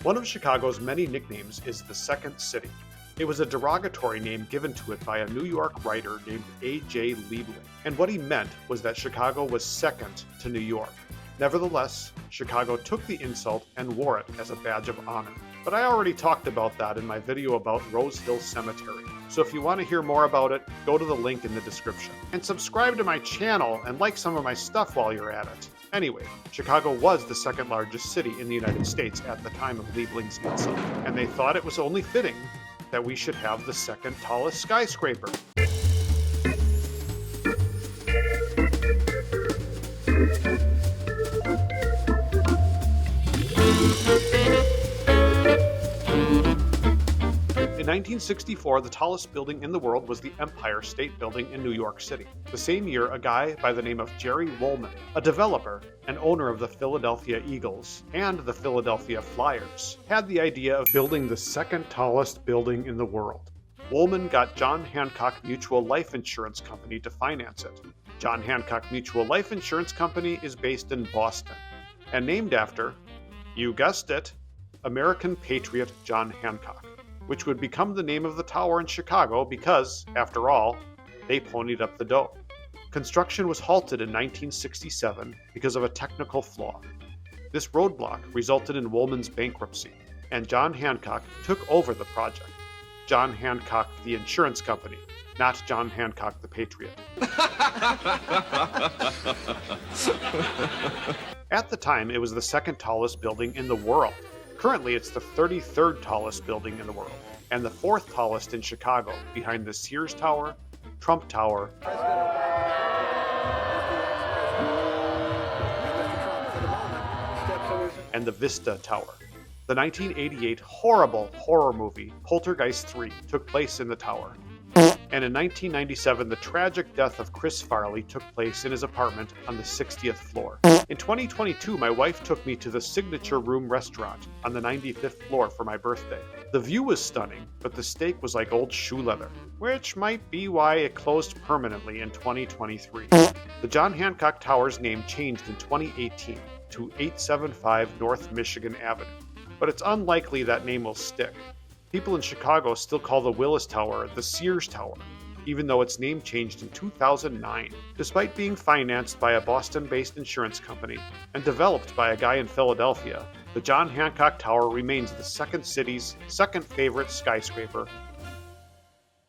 One of Chicago's many nicknames is the Second City. It was a derogatory name given to it by a New York writer named A.J. Liebling, and what he meant was that Chicago was second to New York. Nevertheless, Chicago took the insult and wore it as a badge of honor. But I already talked about that in my video about Rose Hill Cemetery, so if you want to hear more about it, go to the link in the description. And subscribe to my channel and like some of my stuff while you're at it. Anyway, Chicago was the second largest city in the United States at the time of Liebling's insult, and they thought it was only fitting that we should have the second tallest skyscraper. In 1964, the tallest building in the world was the Empire State Building in New York City. The same year, a guy by the name of Jerry Wolman, a developer and owner of the Philadelphia Eagles and the Philadelphia Flyers, had the idea of building the second tallest building in the world. Wolman got John Hancock Mutual Life Insurance Company to finance it. John Hancock Mutual Life Insurance Company is based in Boston and named after, you guessed it, American patriot John Hancock, which would become the name of the tower in Chicago because, after all, they ponied up the dough. Construction was halted in 1967 because of a technical flaw. This roadblock resulted in Wolman's bankruptcy, and John Hancock took over the project. John Hancock, the insurance company, not John Hancock, the patriot. At the time, it was the second tallest building in the world. Currently, it's the 33rd tallest building in the world, and the 4th tallest in Chicago, behind the Sears Tower, Trump Tower, and the Vista Tower. The 1988 horrible horror movie Poltergeist 3 took place in the tower. And in 1997, the tragic death of Chris Farley took place in his apartment on the 60th floor. In 2022, my wife took me to the Signature Room restaurant on the 95th floor for my birthday. The view was stunning, but the steak was like old shoe leather, which might be why it closed permanently in 2023. The John Hancock Tower's name changed in 2018 to 875 North Michigan Avenue, but it's unlikely that name will stick. People in Chicago still call the Willis Tower the Sears Tower, even though its name changed in 2009. Despite being financed by a Boston-based insurance company and developed by a guy in Philadelphia, the John Hancock Tower remains the second city's second favorite skyscraper